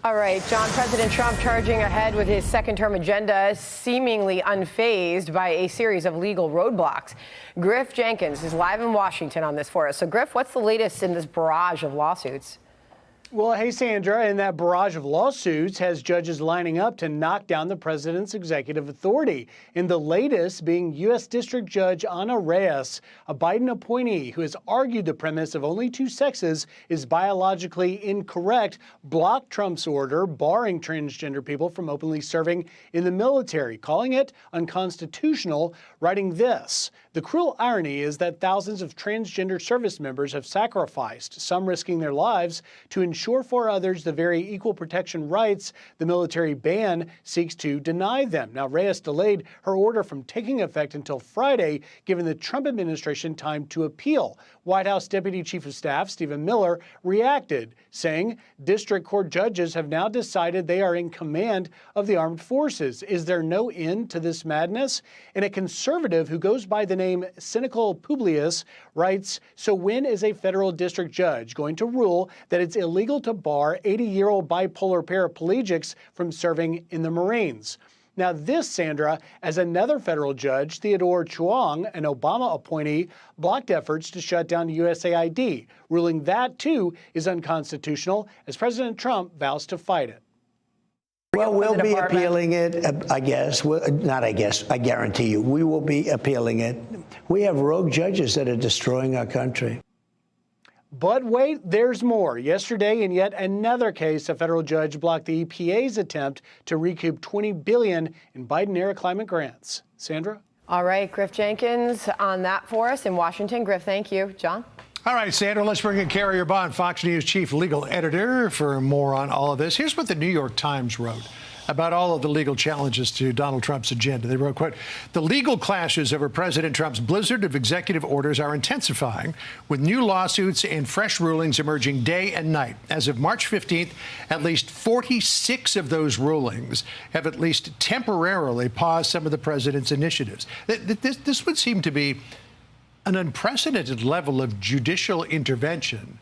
All right, John, President Trump charging ahead with his second-term agenda, seemingly unfazed by a series of legal roadblocks. Griff Jenkins is live in Washington on this for us. So, Griff, what's the latest in this barrage of lawsuits? Well, hey, Sandra, and that barrage of lawsuits has judges lining up to knock down the president's executive authority. And the latest being U.S. District Judge Ana Reyes, a Biden appointee who has argued the premise of only two sexes is biologically incorrect, blocked Trump's order barring transgender people from openly serving in the military, calling it unconstitutional, writing this: "The cruel irony is that thousands of transgender service members have sacrificed, some risking their lives, to ensure for others the very equal protection rights the military ban seeks to deny them." Now, Reyes delayed her order from taking effect until Friday, giving the Trump administration time to appeal. White House Deputy Chief of Staff Stephen Miller reacted, saying district court judges have now decided they are in command of the armed forces. Is there no end to this madness? And a conservative who goes by the name Cynical Publius writes, "So when is a federal district judge going to rule that it's illegal to bar 80-year-old bipolar paraplegics from serving in the Marines?" Now this, Sandra, as another federal judge, Theodore Chuang, an Obama appointee, blocked efforts to shut down USAID, ruling that, too, is unconstitutional as President Trump vows to fight it. Well, we'll be appealing it, I guess. Not I guess. I guarantee you, we will be appealing it. We have rogue judges that are destroying our country. But wait, there's more. Yesterday, in yet another case, a federal judge blocked the EPA's attempt to recoup $20 billion in Biden-era climate grants. Sandra? All right, Griff Jenkins on that for us in Washington. Griff, thank you. John? All right, Sandra, let's bring in Carrier Bond, Fox News chief legal editor, for more on all of this. Here's what the New York Times wrote about all of the legal challenges to Donald Trump's agenda. They wrote, quote, "The legal clashes over President Trump's blizzard of executive orders are intensifying, with new lawsuits and fresh rulings emerging day and night. As of March 15th, at least 46 of those rulings have at least temporarily paused some of the president's initiatives." This would seem to be an unprecedented level of judicial intervention.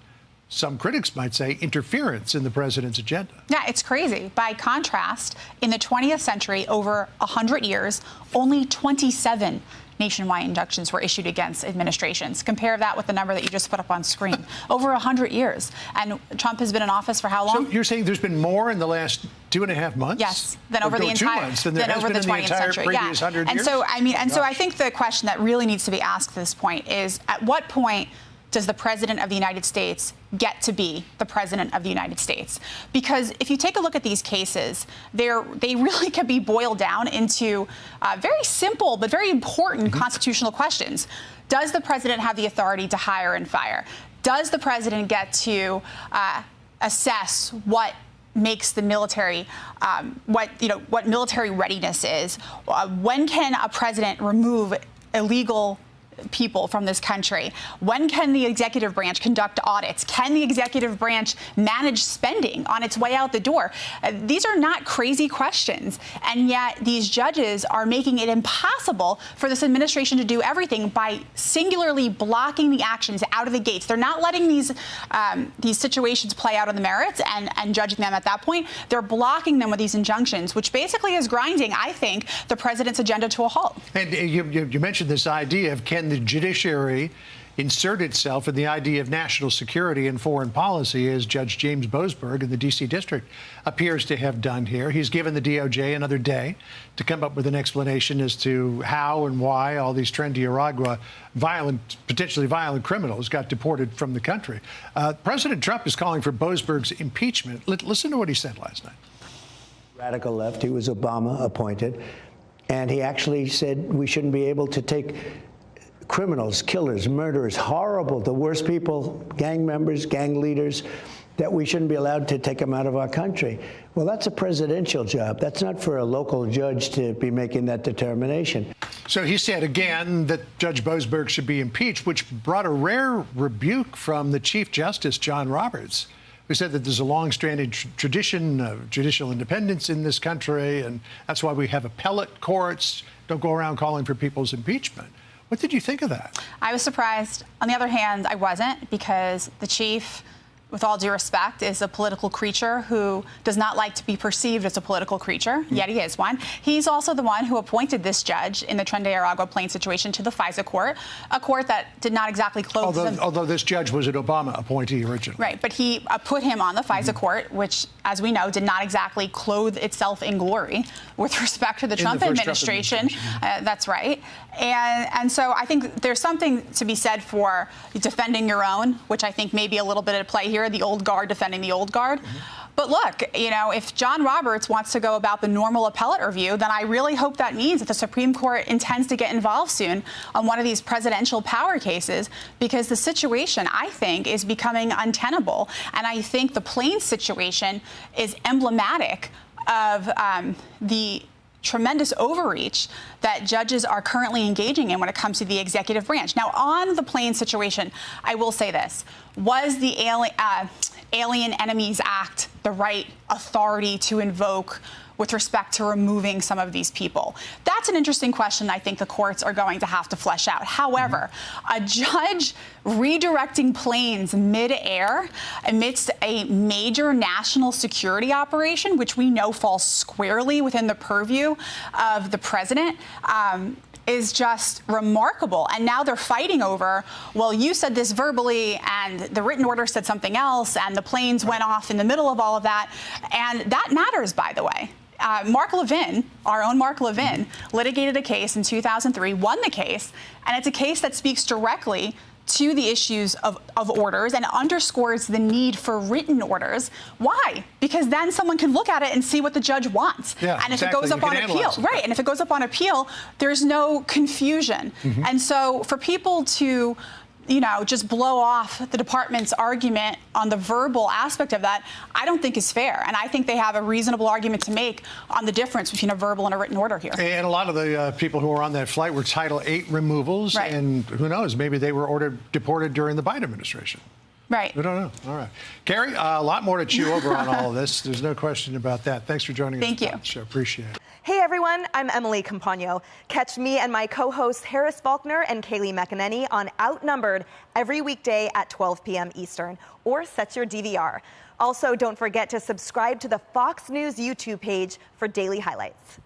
Some critics might say interference in the president's agenda. Yeah, it's crazy. By contrast, in the 20th century, over 100 years, only 27 nationwide injunctions were issued against administrations. Compare that with the number that you just put up on screen. Over 100 years. And Trump has been in office for how long? So you're saying there's been more in the last 2.5 months? Yes, than over the entire, than over the 20th century. Previous 100 and years? so, so I think the question that really needs to be asked at this point is, at what point does the president of the United States get to be the president of the United States? Because if you take a look at these cases, they really can be boiled down into very simple but very important constitutional questions. Does the president have the authority to hire and fire? Does the president get to assess what makes the military, what military readiness is? When can a president remove illegal people from this country? When can the executive branch conduct audits? Can the executive branch manage spending on its way out the door? These are not crazy questions, and yet these judges are making it impossible for this administration to do everything by singularly blocking the actions out of the gates. They're not letting these situations play out on the merits and judging them at that point. They're blocking them with these injunctions, which basically is grinding, I think, the president's agenda to a halt. And you mentioned this idea of can the judiciary insert itself in the idea of national security and foreign policy, as Judge James Boasberg in the D.C. District appears to have done here. He's given the DOJ another day to come up with an explanation as to how and why all these trendy Aragua potentially violent criminals got deported from the country. President Trump is calling for Boasberg's impeachment. Listen to what he said last night. Radical left, he was Obama appointed, and he actually said we shouldn't be able to take criminals, killers, murderers, horrible, the worst people, gang members, gang leaders, that we shouldn't be allowed to take them out of our country. Well, that's a presidential job. That's not for a local judge to be making that determination. So he said again that Judge Boasberg should be impeached, which brought a rare rebuke from the Chief Justice, John Roberts, who said that there's a long-standing tradition of judicial independence in this country, and that's why we have appellate courts. Don't go around calling for people's impeachment. What did you think of that? I was surprised. On the other hand, I wasn't, because the chief with all due respect, is a political creature who does not like to be perceived as a political creature, yet he is one. He's also the one who appointed this judge in the Tren de Aragua Plains situation to the FISA court, a court that did not exactly clothe although this judge was an Obama appointee originally. Right, but he put him on the FISA court, which, as we know, did not exactly clothe itself in glory with respect to the Trump administration. That's right. And so I think there's something to be said for defending your own, which I think may be a little bit at play here, the old guard defending the old guard. But look, you know, if John Roberts wants to go about the normal appellate review, then I really hope that means that the Supreme Court intends to get involved soon on one of these presidential power cases, because the situation, I think, is becoming untenable. And I think the Plains situation is emblematic of the tremendous overreach that judges are currently engaging in when it comes to the executive branch. Now, on the Plains situation, I will say this. Was the Alien Enemies Act the right authority to invoke with respect to removing some of these people? That's an interesting question I think the courts are going to have to flesh out. However, a judge redirecting planes midair amidst a major national security operation, which we know falls squarely within the purview of the president, is just remarkable. And now they're fighting over, well, you said this verbally and the written order said something else and the planes went off in the middle of all of that. And that matters, by the way. Mark Levin, our own Mark Levin, litigated a case in 2003, won the case, and it's a case that speaks directly to the issues of orders and underscores the need for written orders. Why? Because then someone can look at it and see what the judge wants. Yeah, and if exactly. it goes up on appeal, right, and if it goes up on appeal, there's no confusion. And so for people to, you know, just blow off the department's argument on the verbal aspect of that, I don't think is fair. And I think they have a reasonable argument to make on the difference between a verbal and a written order here. And a lot of the people who were on that flight were Title VIII removals. Right. And who knows, maybe they were deported during the Biden administration. Right. We don't know. All right. Carrie, a lot more to chew over on all of this. There's no question about that. Thanks for joining us. Thank you. Show. Appreciate it. Hey everyone, I'm Emily Campagno. Catch me and my co-hosts Harris Faulkner and Kaylee McEnany on Outnumbered every weekday at 12 p.m. Eastern, or set your DVR. Also, don't forget to subscribe to the Fox News YouTube page for daily highlights.